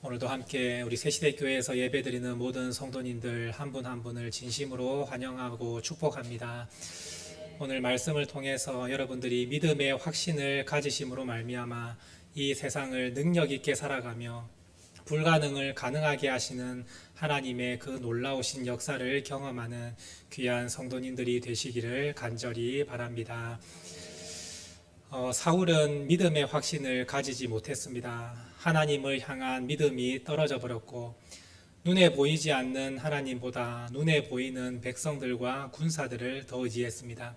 오늘도 함께 우리 새시대교회에서 예배드리는 모든 성도님들 한 분 한 분을 진심으로 환영하고 축복합니다. 오늘 말씀을 통해서 여러분들이 믿음의 확신을 가지심으로 말미암아 이 세상을 능력 있게 살아가며 불가능을 가능하게 하시는 하나님의 그 놀라우신 역사를 경험하는 귀한 성도님들이 되시기를 간절히 바랍니다. 사울은 믿음의 확신을 가지지 못했습니다. 하나님을 향한 믿음이 떨어져 버렸고 눈에 보이지 않는 하나님보다 눈에 보이는 백성들과 군사들을 더 의지했습니다.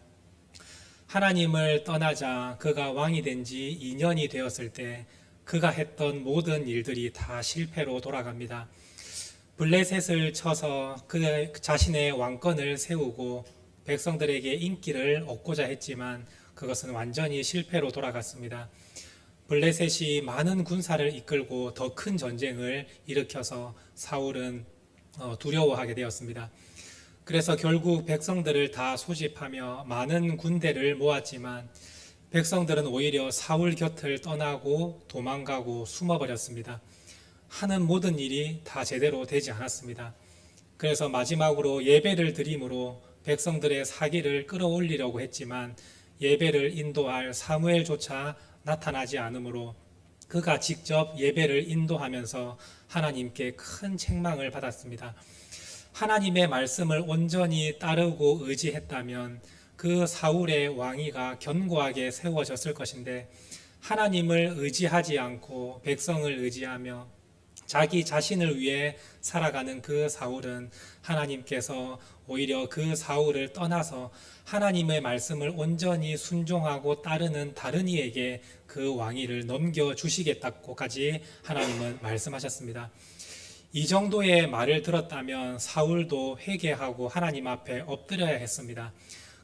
하나님을 떠나자 그가 왕이 된 지 2년이 되었을 때 그가 했던 모든 일들이 다 실패로 돌아갑니다. 블레셋을 쳐서 그 자신의 왕권을 세우고 백성들에게 인기를 얻고자 했지만 그것은 완전히 실패로 돌아갔습니다. 블레셋이 많은 군사를 이끌고 더 큰 전쟁을 일으켜서 사울은 두려워하게 되었습니다. 그래서 결국 백성들을 다 소집하며 많은 군대를 모았지만 백성들은 오히려 사울 곁을 떠나고 도망가고 숨어버렸습니다. 하는 모든 일이 다 제대로 되지 않았습니다. 그래서 마지막으로 예배를 드림으로 백성들의 사기를 끌어올리려고 했지만 예배를 인도할 사무엘조차 나타나지 않으므로 그가 직접 예배를 인도하면서 하나님께 큰 책망을 받았습니다. 하나님의 말씀을 온전히 따르고 의지했다면 그 사울의 왕위가 견고하게 세워졌을 것인데 하나님을 의지하지 않고 백성을 의지하며 자기 자신을 위해 살아가는 그 사울은 하나님께서 오히려 그 사울을 떠나서 하나님의 말씀을 온전히 순종하고 따르는 다른 이에게 그 왕위를 넘겨주시겠다고까지 하나님은 말씀하셨습니다. 이 정도의 말을 들었다면 사울도 회개하고 하나님 앞에 엎드려야 했습니다.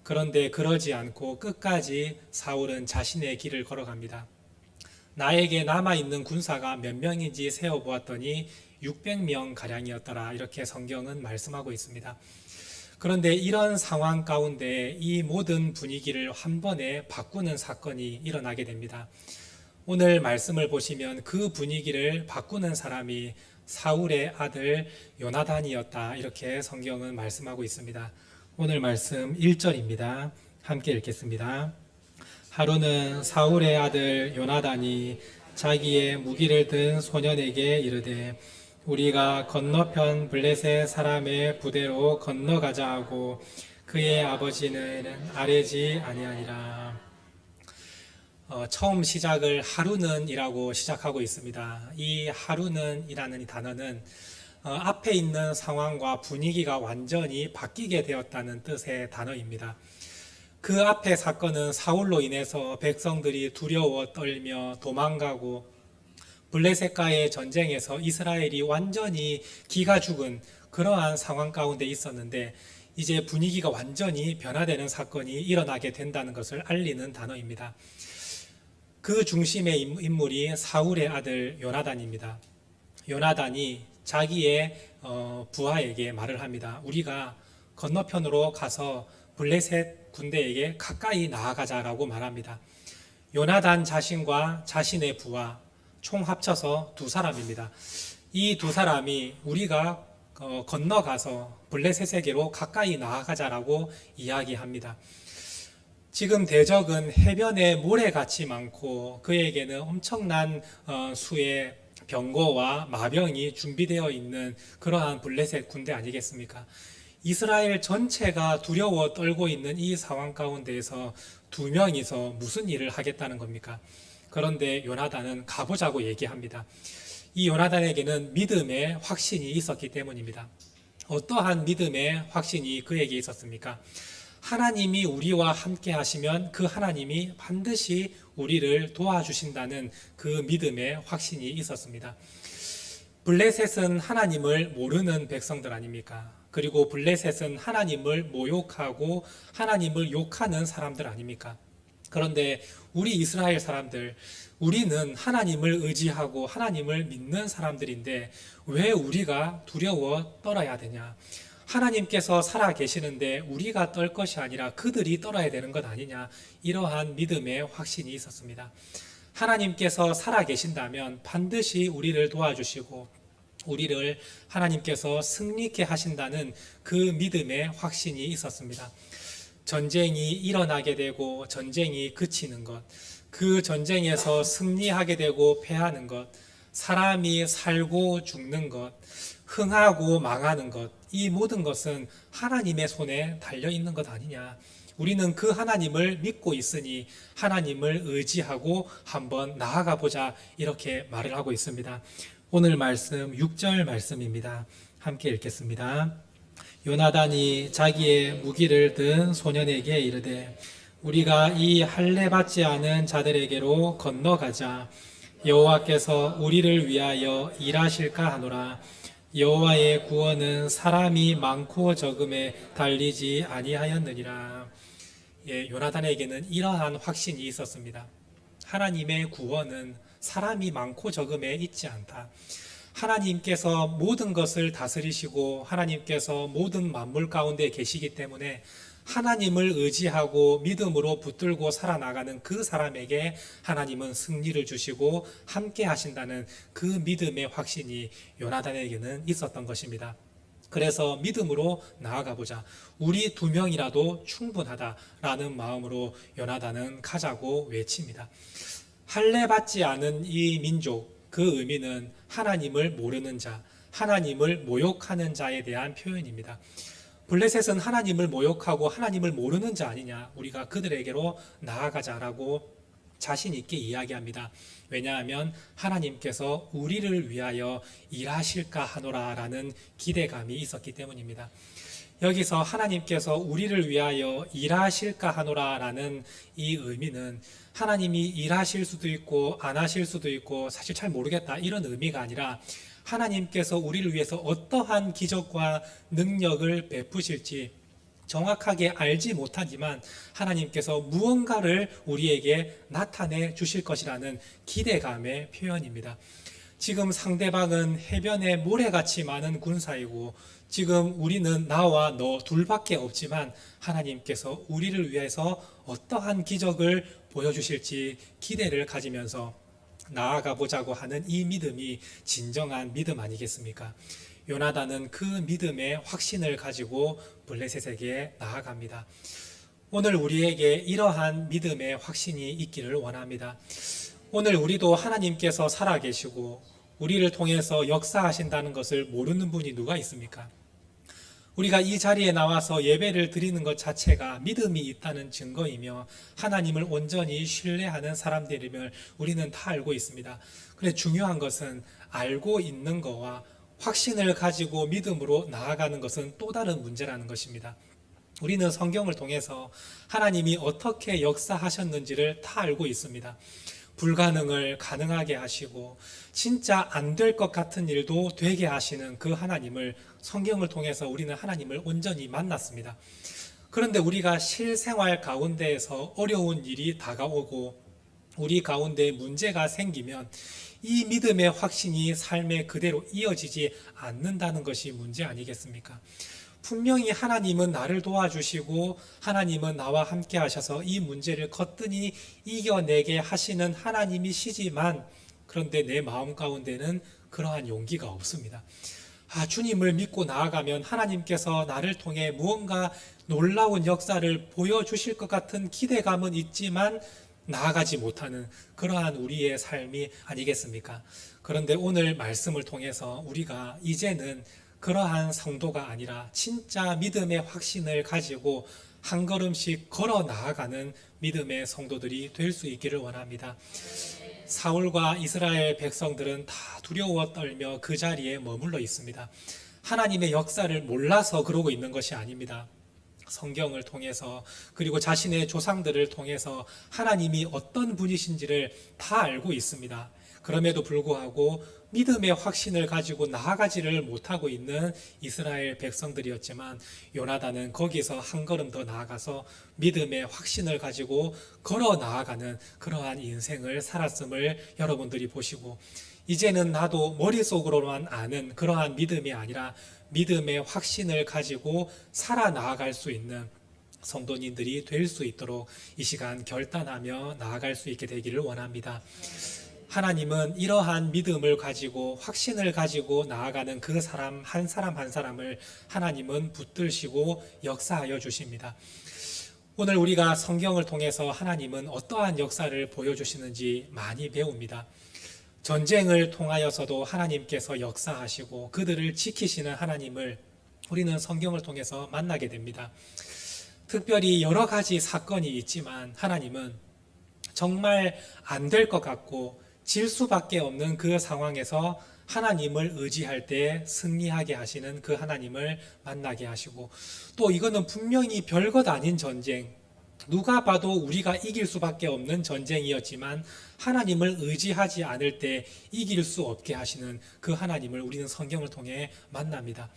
그런데 그러지 않고 끝까지 사울은 자신의 길을 걸어갑니다. 나에게 남아있는 군사가 몇 명인지 세어보았더니 600명 가량이었더라, 이렇게 성경은 말씀하고 있습니다. 그런데 이런 상황 가운데 이 모든 분위기를 한 번에 바꾸는 사건이 일어나게 됩니다. 오늘 말씀을 보시면 그 분위기를 바꾸는 사람이 사울의 아들 요나단이었다, 이렇게 성경은 말씀하고 있습니다. 오늘 말씀 1절입니다. 함께 읽겠습니다. 하루는 사울의 아들 요나단이 자기의 무기를 든 소년에게 이르되 우리가 건너편 블레셋 사람의 부대로 건너가자 하고 그의 아버지는 아뢰지 아니하니라. 처음 시작을 하루는 이라고 시작하고 있습니다. 이 하루는 이라는 이 단어는 앞에 있는 상황과 분위기가 완전히 바뀌게 되었다는 뜻의 단어입니다. 그 앞의 사건은 사울로 인해서 백성들이 두려워 떨며 도망가고 블레셋과의 전쟁에서 이스라엘이 완전히 기가 죽은 그러한 상황 가운데 있었는데 이제 분위기가 완전히 변화되는 사건이 일어나게 된다는 것을 알리는 단어입니다. 그 중심의 인물이 사울의 아들 요나단입니다. 요나단이 자기의 부하에게 말을 합니다. 우리가 건너편으로 가서 블레셋 군대에게 가까이 나아가자라고 말합니다. 요나단 자신과 자신의 부하 총 합쳐서 두 사람입니다. 이 두 사람이 우리가 건너가서 블레셋에게로 가까이 나아가자라고 이야기합니다. 지금 대적은 해변에 모래같이 많고 그에게는 엄청난 수의 병거와 마병이 준비되어 있는 그러한 블레셋 군대 아니겠습니까? 이스라엘 전체가 두려워 떨고 있는 이 상황 가운데에서 두 명이서 무슨 일을 하겠다는 겁니까? 그런데 요나단은 가보자고 얘기합니다. 이 요나단에게는 믿음의 확신이 있었기 때문입니다. 어떠한 믿음의 확신이 그에게 있었습니까? 하나님이 우리와 함께 하시면 그 하나님이 반드시 우리를 도와주신다는 그 믿음의 확신이 있었습니다. 블레셋은 하나님을 모르는 백성들 아닙니까? 그리고 블레셋은 하나님을 모욕하고 하나님을 욕하는 사람들 아닙니까? 그런데 우리 이스라엘 사람들, 우리는 하나님을 의지하고 하나님을 믿는 사람들인데 왜 우리가 두려워 떨어야 되냐? 하나님께서 살아 계시는데 우리가 떨 것이 아니라 그들이 떨어야 되는 것 아니냐? 이러한 믿음의 확신이 있었습니다. 하나님께서 살아계신다면 반드시 우리를 도와주시고 우리를 하나님께서 승리케 하신다는 그 믿음의 확신이 있었습니다. 전쟁이 일어나게 되고 전쟁이 그치는 것, 그 전쟁에서 승리하게 되고 패하는 것, 사람이 살고 죽는 것, 흥하고 망하는 것, 이 모든 것은 하나님의 손에 달려 있는 것 아니냐. 우리는 그 하나님을 믿고 있으니 하나님을 의지하고 한번 나아가 보자, 이렇게 말을 하고 있습니다. 오늘 말씀 6절 말씀입니다. 함께 읽겠습니다. 요나단이 자기의 무기를 든 소년에게 이르되 우리가 이 할례 받지 않은 자들에게로 건너가자. 여호와께서 우리를 위하여 일하실까 하노라. 여호와의 구원은 사람이 많고 적음에 달리지 아니하였느니라. 요나단에게는 이러한 확신이 있었습니다. 하나님의 구원은 사람이 많고 적음에 있지 않다. 하나님께서 모든 것을 다스리시고 하나님께서 모든 만물 가운데 계시기 때문에 하나님을 의지하고 믿음으로 붙들고 살아나가는 그 사람에게 하나님은 승리를 주시고 함께 하신다는 그 믿음의 확신이 요나단에게는 있었던 것입니다. 그래서 믿음으로 나아가 보자. 우리 2명이라도 충분하다라는 마음으로 요나단은 가자고 외칩니다. 할례 받지 않은 이 민족, 그 의미는 하나님을 모르는 자, 하나님을 모욕하는 자에 대한 표현입니다. 블레셋은 하나님을 모욕하고 하나님을 모르는 자 아니냐, 우리가 그들에게로 나아가자라고 자신 있게 이야기합니다. 왜냐하면 하나님께서 우리를 위하여 일하실까 하노라라는 기대감이 있었기 때문입니다. 여기서 하나님께서 우리를 위하여 일하실까 하노라라는 이 의미는 하나님이 일하실 수도 있고 안 하실 수도 있고 사실 잘 모르겠다, 이런 의미가 아니라 하나님께서 우리를 위해서 어떠한 기적과 능력을 베푸실지 정확하게 알지 못하지만 하나님께서 무언가를 우리에게 나타내 주실 것이라는 기대감의 표현입니다. 지금 상대방은 해변에 모래같이 많은 군사이고 지금 우리는 나와 너 둘밖에 없지만 하나님께서 우리를 위해서 어떠한 기적을 보여주실지 기대를 가지면서 나아가 보자고 하는 이 믿음이 진정한 믿음 아니겠습니까? 요나단은 그 믿음의 확신을 가지고 블레셋에게 나아갑니다. 오늘 우리에게 이러한 믿음의 확신이 있기를 원합니다. 오늘 우리도 하나님께서 살아계시고 우리를 통해서 역사하신다는 것을 모르는 분이 누가 있습니까? 우리가 이 자리에 나와서 예배를 드리는 것 자체가 믿음이 있다는 증거이며 하나님을 온전히 신뢰하는 사람들임을 우리는 다 알고 있습니다. 그런데 중요한 것은 알고 있는 거와 확신을 가지고 믿음으로 나아가는 것은 또 다른 문제라는 것입니다. 우리는 성경을 통해서 하나님이 어떻게 역사하셨는지를 다 알고 있습니다. 불가능을 가능하게 하시고 진짜 안 될 것 같은 일도 되게 하시는 그 하나님을 성경을 통해서 우리는 하나님을 온전히 만났습니다. 그런데 우리가 실생활 가운데에서 어려운 일이 다가오고 우리 가운데 문제가 생기면 이 믿음의 확신이 삶에 그대로 이어지지 않는다는 것이 문제 아니겠습니까? 분명히 하나님은 나를 도와주시고 하나님은 나와 함께 하셔서 이 문제를 거뜬히 이겨내게 하시는 하나님이시지만 그런데 내 마음 가운데는 그러한 용기가 없습니다. 주님을 믿고 나아가면 하나님께서 나를 통해 무언가 놀라운 역사를 보여주실 것 같은 기대감은 있지만 나아가지 못하는 그러한 우리의 삶이 아니겠습니까? 그런데 오늘 말씀을 통해서 우리가 이제는 그러한 성도가 아니라 진짜 믿음의 확신을 가지고 한 걸음씩 걸어 나아가는 믿음의 성도들이 될 수 있기를 원합니다. 사울과 이스라엘 백성들은 다 두려워 떨며 그 자리에 머물러 있습니다. 하나님의 역사를 몰라서 그러고 있는 것이 아닙니다. 성경을 통해서 그리고 자신의 조상들을 통해서 하나님이 어떤 분이신지를 다 알고 있습니다. 그럼에도 불구하고 믿음의 확신을 가지고 나아가지를 못하고 있는 이스라엘 백성들이었지만 요나단은 거기서 한 걸음 더 나아가서 믿음의 확신을 가지고 걸어 나아가는 그러한 인생을 살았음을 여러분들이 보시고 이제는 나도 머릿속으로만 아는 그러한 믿음이 아니라 믿음의 확신을 가지고 살아나아갈 수 있는 성도님들이 될 수 있도록 이 시간 결단하며 나아갈 수 있게 되기를 원합니다. 하나님은 이러한 믿음을 가지고 확신을 가지고 나아가는 그 사람 한 사람을 하나님은 붙들시고 역사하여 주십니다. 오늘 우리가 성경을 통해서 하나님은 어떠한 역사를 보여주시는지 많이 배웁니다. 전쟁을 통하여서도 하나님께서 역사하시고 그들을 지키시는 하나님을 우리는 성경을 통해서 만나게 됩니다. 특별히 여러 가지 사건이 있지만 하나님은 정말 안 될 것 같고 질 수밖에 없는 그 상황에서 하나님을 의지할 때 승리하게 하시는 그 하나님을 만나게 하시고, 또 이거는 분명히 별것 아닌 전쟁, 누가 봐도 우리가 이길 수밖에 없는 전쟁이었지만 하나님을 의지하지 않을 때 이길 수 없게 하시는 그 하나님을 우리는 성경을 통해 만납니다.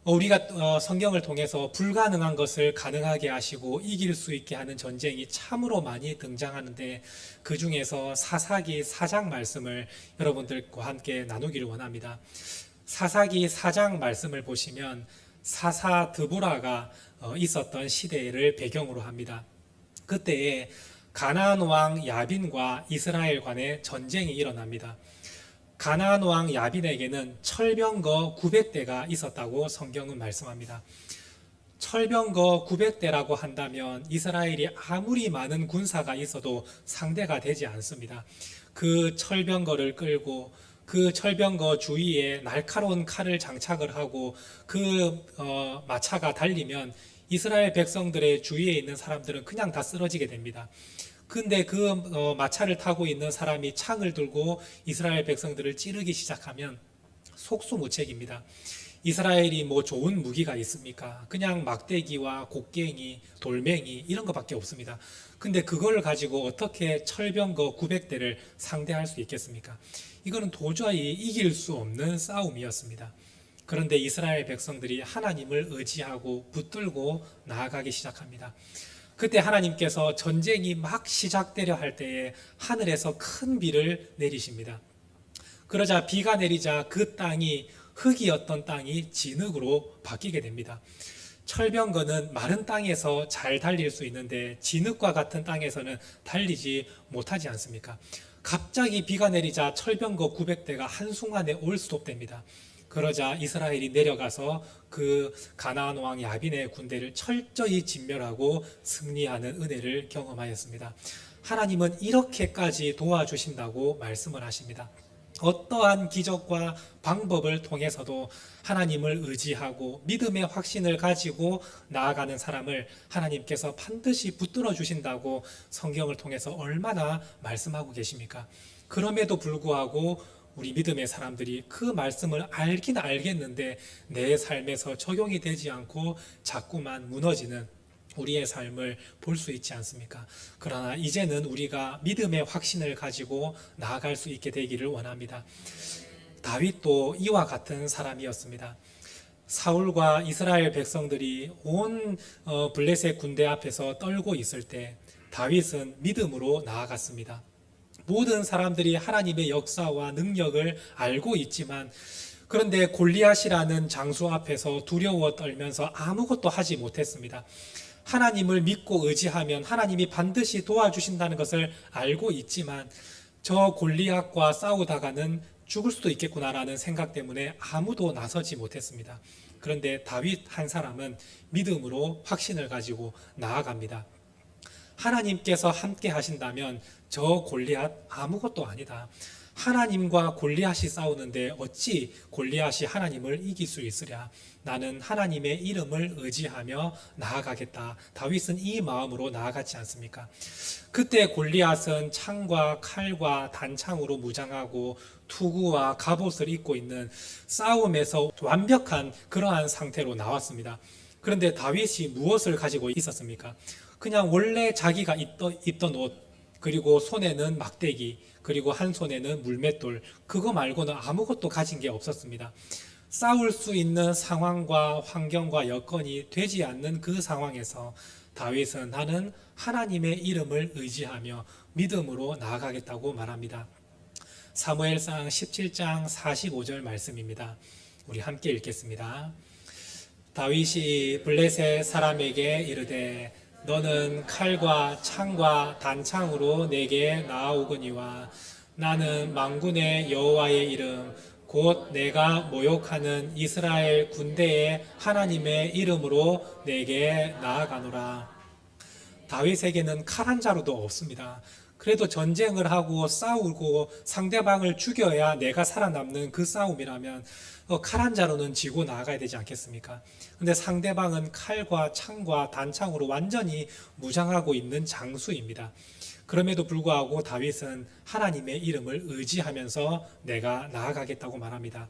우리가 성경을 통해서 불가능한 것을 가능하게 하시고 이길 수 있게 하는 전쟁이 참으로 많이 등장하는데, 그 중에서 사사기 4장 말씀을 여러분들과 함께 나누기를 원합니다. 사사기 4장 말씀을 보시면 사사 드보라가 있었던 시대를 배경으로 합니다. 그때에 가나안 왕 야빈과 이스라엘 간의 전쟁이 일어납니다. 가나안 왕 야빈에게는 철병거 900대가 있었다고 성경은 말씀합니다. 철병거 900대라고 한다면 이스라엘이 아무리 많은 군사가 있어도 상대가 되지 않습니다. 그 철병거를 끌고 그 철병거 주위에 날카로운 칼을 장착을 하고 그 마차가 달리면 이스라엘 백성들의 주위에 있는 사람들은 그냥 다 쓰러지게 됩니다. 근데 그 마차를 타고 있는 사람이 창을 들고 이스라엘 백성들을 찌르기 시작하면 속수무책입니다. 이스라엘이 뭐 좋은 무기가 있습니까? 그냥 막대기와 곡괭이, 돌멩이 이런 것밖에 없습니다. 근데 그걸 가지고 어떻게 철병거 900대를 상대할 수 있겠습니까? 이거는 도저히 이길 수 없는 싸움이었습니다. 그런데 이스라엘 백성들이 하나님을 의지하고 붙들고 나아가기 시작합니다. 그때 하나님께서 전쟁이 막 시작되려 할 때에 하늘에서 큰 비를 내리십니다. 그러자 비가 내리자 그 땅이, 흙이었던 땅이 진흙으로 바뀌게 됩니다. 철병거는 마른 땅에서 잘 달릴 수 있는데 진흙과 같은 땅에서는 달리지 못하지 않습니까? 갑자기 비가 내리자 철병거 900대가 한순간에 올스톱됩니다. 그러자 이스라엘이 내려가서 그 가나안 왕 야빈의 군대를 철저히 진멸하고 승리하는 은혜를 경험하였습니다. 하나님은 이렇게까지 도와주신다고 말씀을 하십니다. 어떠한 기적과 방법을 통해서도 하나님을 의지하고 믿음의 확신을 가지고 나아가는 사람을 하나님께서 반드시 붙들어 주신다고 성경을 통해서 얼마나 말씀하고 계십니까? 그럼에도 불구하고 우리 믿음의 사람들이 그 말씀을 알긴 알겠는데 내 삶에서 적용이 되지 않고 자꾸만 무너지는 우리의 삶을 볼 수 있지 않습니까? 그러나 이제는 우리가 믿음의 확신을 가지고 나아갈 수 있게 되기를 원합니다. 다윗도 이와 같은 사람이었습니다. 사울과 이스라엘 백성들이 온 블레셋 군대 앞에서 떨고 있을 때 다윗은 믿음으로 나아갔습니다. 모든 사람들이 하나님의 역사와 능력을 알고 있지만, 그런데 골리앗이라는 장수 앞에서 두려워 떨면서 아무것도 하지 못했습니다. 하나님을 믿고 의지하면 하나님이 반드시 도와주신다는 것을 알고 있지만 저 골리앗과 싸우다가는 죽을 수도 있겠구나라는 생각 때문에 아무도 나서지 못했습니다. 그런데 다윗 한 사람은 믿음으로 확신을 가지고 나아갑니다. 하나님께서 함께 하신다면 저 골리앗 아무것도 아니다. 하나님과 골리앗이 싸우는데 어찌 골리앗이 하나님을 이길 수 있으랴. 나는 하나님의 이름을 의지하며 나아가겠다. 다윗은 이 마음으로 나아갔지 않습니까? 그때 골리앗은 창과 칼과 단창으로 무장하고 투구와 갑옷을 입고 있는 싸움에서 완벽한 그러한 상태로 나왔습니다. 그런데 다윗이 무엇을 가지고 있었습니까? 그냥 원래 자기가 입던 옷, 그리고 손에는 막대기, 그리고 한 손에는 물맷돌, 그거 말고는 아무것도 가진 게 없었습니다. 싸울 수 있는 상황과 환경과 여건이 되지 않는 그 상황에서 다윗은 나는 하나님의 이름을 의지하며 믿음으로 나아가겠다고 말합니다. 사무엘상 17장 45절 말씀입니다. 우리 함께 읽겠습니다. 다윗이 블레셋 사람에게 이르되 너는 칼과 창과 단창으로 내게 나아오거니와 나는 만군의 여호와의 이름 곧 내가 모욕하는 이스라엘 군대의 하나님의 이름으로 내게 나아가노라. 다윗에게는 칼 한 자루도 없습니다. 그래도 전쟁을 하고 싸우고 상대방을 죽여야 내가 살아남는 그 싸움이라면 칼 한 자루는 쥐고 나아가야 되지 않겠습니까? 근데 상대방은 칼과 창과 단창으로 완전히 무장하고 있는 장수입니다. 그럼에도 불구하고 다윗은 하나님의 이름을 의지하면서 내가 나아가겠다고 말합니다.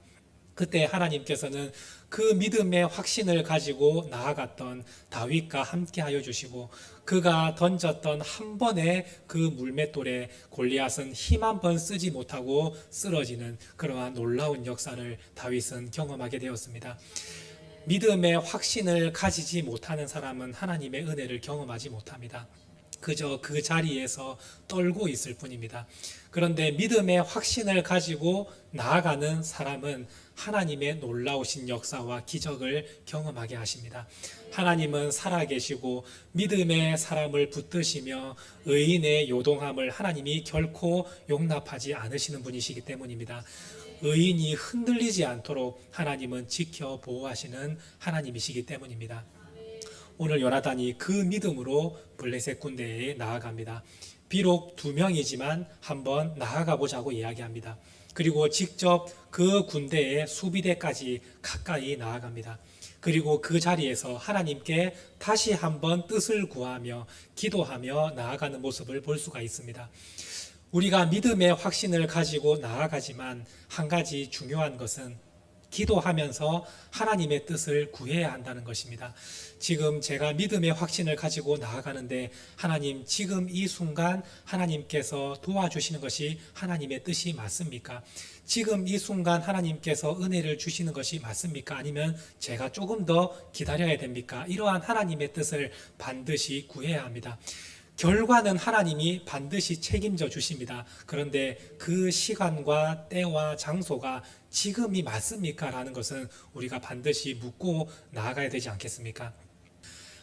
그때 하나님께서는 그 믿음의 확신을 가지고 나아갔던 다윗과 함께 하여 주시고 그가 던졌던 한 번의 그 물맷돌에 골리앗은 힘 한 번 쓰지 못하고 쓰러지는 그러한 놀라운 역사를 다윗은 경험하게 되었습니다. 믿음의 확신을 가지지 못하는 사람은 하나님의 은혜를 경험하지 못합니다. 그저 그 자리에서 떨고 있을 뿐입니다. 그런데 믿음의 확신을 가지고 나아가는 사람은 하나님의 놀라우신 역사와 기적을 경험하게 하십니다. 하나님은 살아계시고 믿음의 사람을 붙드시며 의인의 요동함을 하나님이 결코 용납하지 않으시는 분이시기 때문입니다. 의인이 흔들리지 않도록 하나님은 지켜 보호하시는 하나님이시기 때문입니다. 오늘 요나단이 그 믿음으로 블레셋 군대에 나아갑니다. 비록 2명이지만 한번 나아가 보자고 이야기합니다. 그리고 직접 그 군대의 수비대까지 가까이 나아갑니다. 그리고 그 자리에서 하나님께 다시 한번 뜻을 구하며 기도하며 나아가는 모습을 볼 수가 있습니다. 우리가 믿음의 확신을 가지고 나아가지만 한 가지 중요한 것은 기도하면서 하나님의 뜻을 구해야 한다는 것입니다. 지금 제가 믿음의 확신을 가지고 나아가는데 하나님 지금 이 순간 하나님께서 도와주시는 것이 하나님의 뜻이 맞습니까? 지금 이 순간 하나님께서 은혜를 주시는 것이 맞습니까? 아니면 제가 조금 더 기다려야 됩니까? 이러한 하나님의 뜻을 반드시 구해야 합니다. 결과는 하나님이 반드시 책임져 주십니다. 그런데 그 시간과 때와 장소가 지금이 맞습니까? 라는 것은 우리가 반드시 묻고 나아가야 되지 않겠습니까?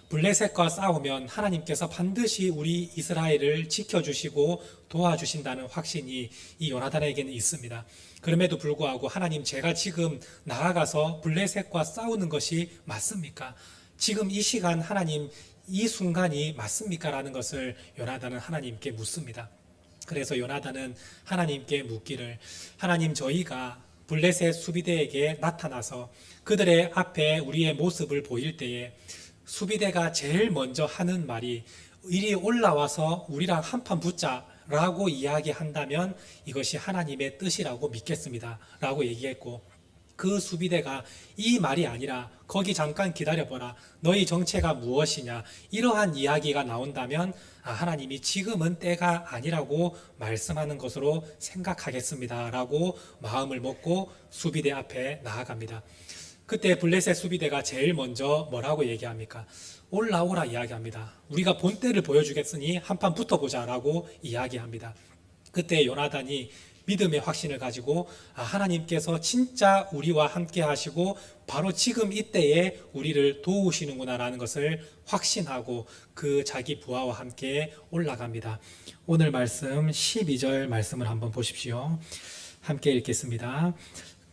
블레셋과 싸우면 하나님께서 반드시 우리 이스라엘을 지켜주시고 도와주신다는 확신이 이 요나단에게는 있습니다. 그럼에도 불구하고 하나님 제가 지금 나아가서 블레셋과 싸우는 것이 맞습니까? 지금 이 시간 하나님 이 순간이 맞습니까? 라는 것을 요나단은 하나님께 묻습니다. 그래서 요나단은 하나님께 묻기를 하나님 저희가 블레셋 수비대에게 나타나서 그들의 앞에 우리의 모습을 보일 때에 수비대가 제일 먼저 하는 말이 이리 올라와서 우리랑 한판 붙자 라고 이야기한다면 이것이 하나님의 뜻이라고 믿겠습니다 라고 얘기했고 그 수비대가 이 말이 아니라 거기 잠깐 기다려보라 너희 정체가 무엇이냐 이러한 이야기가 나온다면 하나님이 지금은 때가 아니라고 말씀하는 것으로 생각하겠습니다 라고 마음을 먹고 수비대 앞에 나아갑니다. 그때 블레셋 수비대가 제일 먼저 뭐라고 얘기합니까? 올라오라 이야기합니다. 우리가 본때를 보여주겠으니 한판 붙어보자 라고 이야기합니다. 그때 요나단이 믿음의 확신을 가지고 하나님께서 진짜 우리와 함께 하시고 바로 지금 이때에 우리를 도우시는구나 라는 것을 확신하고 그 자기 부하와 함께 올라갑니다. 오늘 말씀 12절 말씀을 한번 보십시오. 함께 읽겠습니다.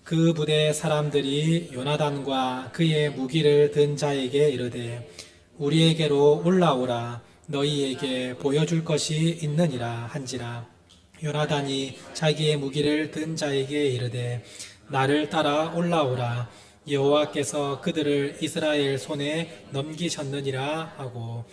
그 부대 사람들이 요나단과 그의 무기를 든 자에게 이르되 우리에게로 올라오라 너희에게 보여줄 것이 있느니라 한지라. 요나단이 자기의 무기를 든 자에게 이르되 나를 따라 올라오라 여호와께서 그들을 이스라엘 손에 넘기셨느니라 하고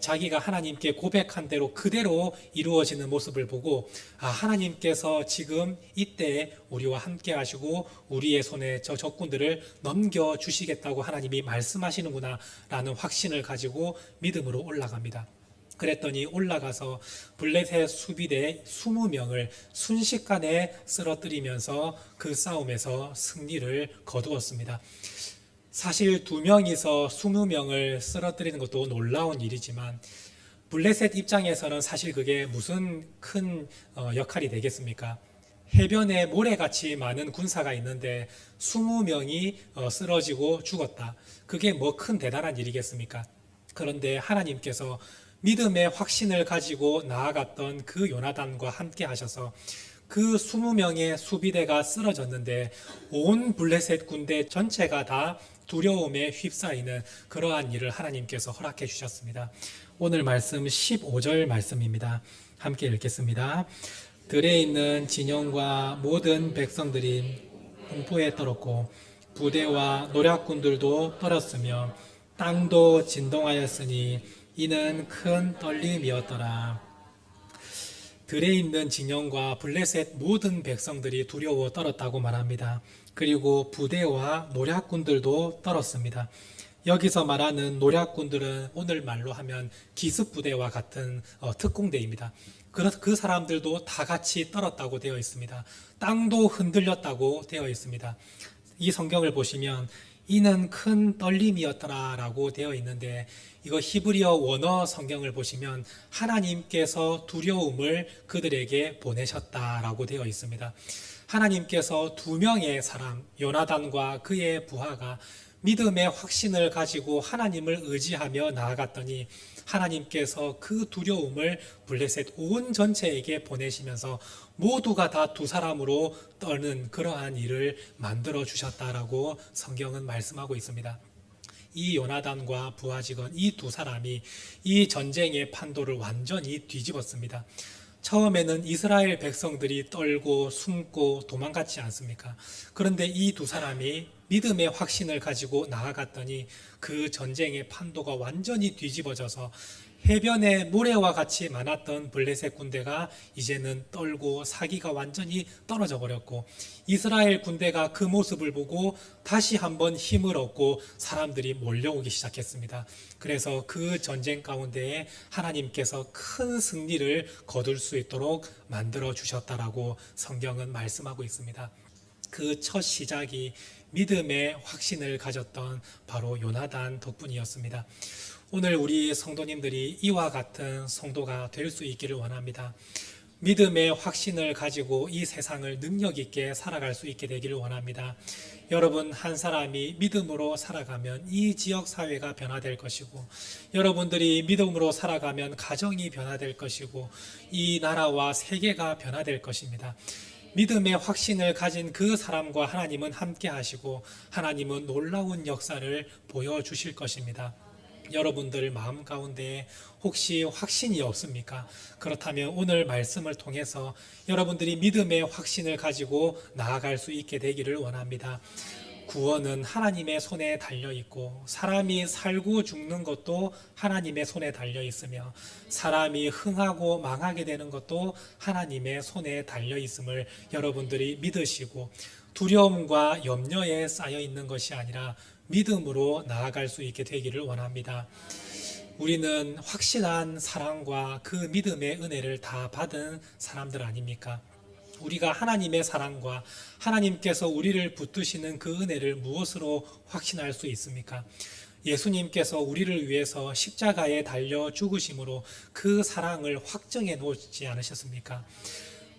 자기가 하나님께 고백한 대로 그대로 이루어지는 모습을 보고 하나님께서 지금 이때 우리와 함께 하시고 우리의 손에 저 적군들을 넘겨주시겠다고 하나님이 말씀하시는구나 라는 확신을 가지고 믿음으로 올라갑니다. 그랬더니 올라가서 블레셋 수비대 20명을 순식간에 쓰러뜨리면서 그 싸움에서 승리를 거두었습니다. 사실 2명이서 20명을 쓰러뜨리는 것도 놀라운 일이지만 블레셋 입장에서는 사실 그게 무슨 큰 역할이 되겠습니까? 해변에 모래같이 많은 군사가 있는데 20명이 쓰러지고 죽었다. 그게 뭐 큰 대단한 일이겠습니까? 그런데 하나님께서 믿음의 확신을 가지고 나아갔던 그 요나단과 함께 하셔서 그 20명의 수비대가 쓰러졌는데 온 블레셋 군대 전체가 다 두려움에 휩싸이는 그러한 일을 하나님께서 허락해 주셨습니다. 오늘 말씀 15절 말씀입니다. 함께 읽겠습니다. 들에 있는 진영과 모든 백성들이 공포에 떨었고 부대와 노략군들도 떨었으며 땅도 진동하였으니 이는 큰 떨림이었더라. 들에 있는 진영과 블레셋 모든 백성들이 두려워 떨었다고 말합니다. 그리고 부대와 노략군들도 떨었습니다. 여기서 말하는 노략군들은 오늘 말로 하면 기습부대와 같은 특공대입니다. 그 사람들도 다 같이 떨었다고 되어 있습니다. 땅도 흔들렸다고 되어 있습니다. 이 성경을 보시면 이는 큰 떨림이었더라라고 되어 있는데 이거 히브리어 원어 성경을 보시면 하나님께서 두려움을 그들에게 보내셨다라고 되어 있습니다. 하나님께서 두 명의 사람 요나단과 그의 부하가 믿음의 확신을 가지고 하나님을 의지하며 나아갔더니 하나님께서 그 두려움을 블레셋 온 전체에게 보내시면서 모두가 다 두 사람으로 떠는 그러한 일을 만들어 주셨다라고 성경은 말씀하고 있습니다. 이 요나단과 부하 직원 이 두 사람이 이 전쟁의 판도를 완전히 뒤집었습니다. 처음에는 이스라엘 백성들이 떨고 숨고 도망갔지 않습니까? 그런데 이 두 사람이 믿음의 확신을 가지고 나아갔더니 그 전쟁의 판도가 완전히 뒤집어져서 해변에 모래와 같이 많았던 블레셋 군대가 이제는 떨고 사기가 완전히 떨어져 버렸고 이스라엘 군대가 그 모습을 보고 다시 한번 힘을 얻고 사람들이 몰려오기 시작했습니다. 그래서 그 전쟁 가운데에 하나님께서 큰 승리를 거둘 수 있도록 만들어 주셨다라고 성경은 말씀하고 있습니다. 그 첫 시작이 믿음의 확신을 가졌던 바로 요나단 덕분이었습니다. 오늘 우리 성도님들이 이와 같은 성도가 될 수 있기를 원합니다. 믿음의 확신을 가지고 이 세상을 능력 있게 살아갈 수 있게 되기를 원합니다. 여러분 한 사람이 믿음으로 살아가면 이 지역 사회가 변화될 것이고 여러분들이 믿음으로 살아가면 가정이 변화될 것이고 이 나라와 세계가 변화될 것입니다. 믿음의 확신을 가진 그 사람과 하나님은 함께 하시고 하나님은 놀라운 역사를 보여주실 것입니다. 여러분들 마음 가운데 혹시 확신이 없습니까? 그렇다면 오늘 말씀을 통해서 여러분들이 믿음의 확신을 가지고 나아갈 수 있게 되기를 원합니다. 구원은 하나님의 손에 달려 있고 사람이 살고 죽는 것도 하나님의 손에 달려 있으며 사람이 흥하고 망하게 되는 것도 하나님의 손에 달려 있음을 여러분들이 믿으시고 두려움과 염려에 쌓여 있는 것이 아니라 믿음으로 나아갈 수 있게 되기를 원합니다. 우리는 확실한 사랑과 그 믿음의 은혜를 다 받은 사람들 아닙니까? 우리가 하나님의 사랑과 하나님께서 우리를 붙드시는 그 은혜를 무엇으로 확신할 수 있습니까? 예수님께서 우리를 위해서 십자가에 달려 죽으심으로 그 사랑을 확정해 놓지 않으셨습니까?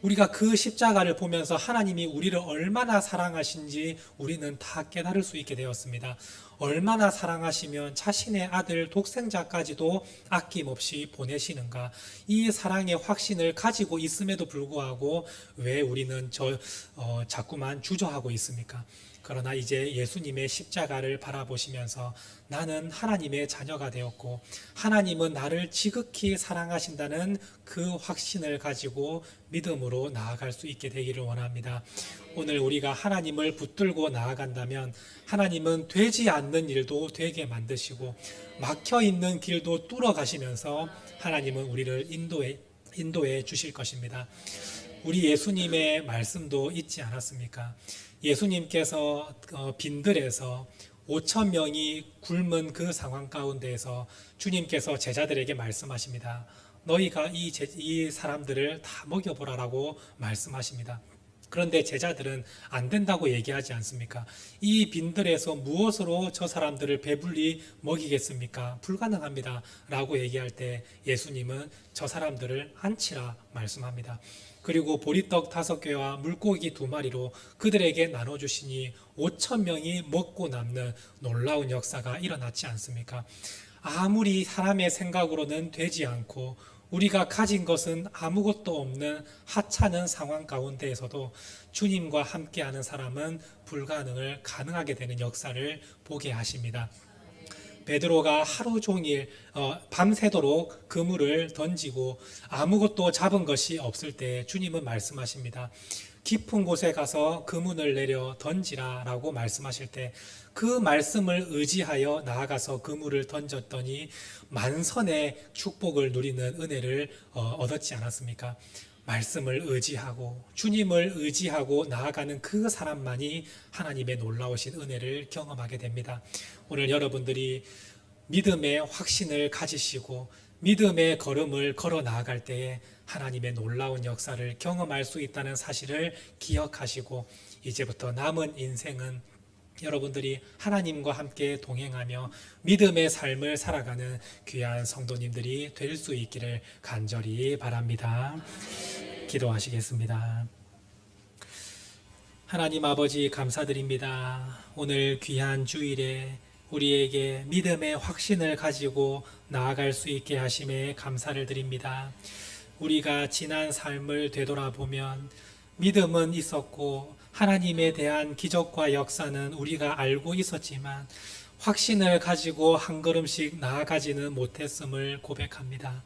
우리가 그 십자가를 보면서 하나님이 우리를 얼마나 사랑하신지 우리는 다 깨달을 수 있게 되었습니다. 얼마나 사랑하시면 자신의 아들 독생자까지도 아낌없이 보내시는가. 이 사랑의 확신을 가지고 있음에도 불구하고 왜 우리는 자꾸만 주저하고 있습니까? 그러나 이제 예수님의 십자가를 바라보시면서 나는 하나님의 자녀가 되었고 하나님은 나를 지극히 사랑하신다는 그 확신을 가지고 믿음으로 나아갈 수 있게 되기를 원합니다. 오늘 우리가 하나님을 붙들고 나아간다면 하나님은 되지 않는 일도 되게 만드시고 막혀 있는 길도 뚫어 가시면서 하나님은 우리를 인도해 주실 것입니다. 우리 예수님의 말씀도 있지 않았습니까? 예수님께서 빈들에서 5천 명이 굶은 그 상황 가운데에서 주님께서 제자들에게 말씀하십니다. 너희가 이 사람들을 다 먹여보라라고 말씀하십니다. 그런데 제자들은 안 된다고 얘기하지 않습니까? 이 빈들에서 무엇으로 저 사람들을 배불리 먹이겠습니까? 불가능합니다. 라고 얘기할 때 예수님은 저 사람들을 앉히라 말씀합니다. 그리고 보리떡 5개와 물고기 2마리로 그들에게 나눠주시니 5천 명이 먹고 남는 놀라운 역사가 일어났지 않습니까? 아무리 사람의 생각으로는 되지 않고 우리가 가진 것은 아무것도 없는 하찮은 상황 가운데에서도 주님과 함께하는 사람은 불가능을 가능하게 되는 역사를 보게 하십니다. 베드로가 하루 종일 밤새도록 그물을 던지고 아무것도 잡은 것이 없을 때 주님은 말씀하십니다. 깊은 곳에 가서 그물을 내려 던지라라고 말씀하실 때 그 말씀을 의지하여 나아가서 그물을 던졌더니 만선의 축복을 누리는 은혜를 얻었지 않았습니까? 말씀을 의지하고 주님을 의지하고 나아가는 그 사람만이 하나님의 놀라우신 은혜를 경험하게 됩니다. 오늘 여러분들이 믿음의 확신을 가지시고 믿음의 걸음을 걸어 나아갈 때에 하나님의 놀라운 역사를 경험할 수 있다는 사실을 기억하시고 이제부터 남은 인생은 여러분들이 하나님과 함께 동행하며 믿음의 삶을 살아가는 귀한 성도님들이 될 수 있기를 간절히 바랍니다. 기도하시겠습니다. 하나님 아버지 감사드립니다. 오늘 귀한 주일에 우리에게 믿음의 확신을 가지고 나아갈 수 있게 하심에 감사를 드립니다. 우리가 지난 삶을 되돌아보면 믿음은 있었고 하나님에 대한 기적과 역사는 우리가 알고 있었지만 확신을 가지고 한 걸음씩 나아가지는 못했음을 고백합니다.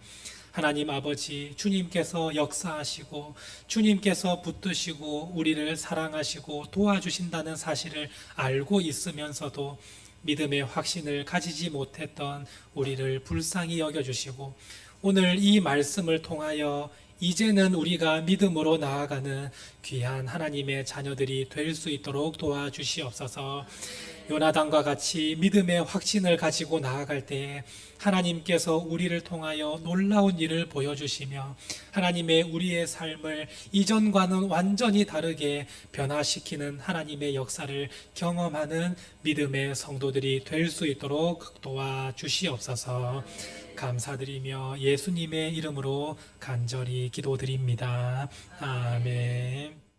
하나님 아버지, 주님께서 역사하시고 주님께서 붙드시고 우리를 사랑하시고 도와주신다는 사실을 알고 있으면서도 믿음의 확신을 가지지 못했던 우리를 불쌍히 여겨주시고 오늘 이 말씀을 통하여 이제는 우리가 믿음으로 나아가는 귀한 하나님의 자녀들이 될 수 있도록 도와주시옵소서. 요나단과 같이 믿음의 확신을 가지고 나아갈 때에 하나님께서 우리를 통하여 놀라운 일을 보여주시며 하나님의 우리의 삶을 이전과는 완전히 다르게 변화시키는 하나님의 역사를 경험하는 믿음의 성도들이 될 수 있도록 도와주시옵소서. 감사드리며 예수님의 이름으로 간절히 기도드립니다. 아멘.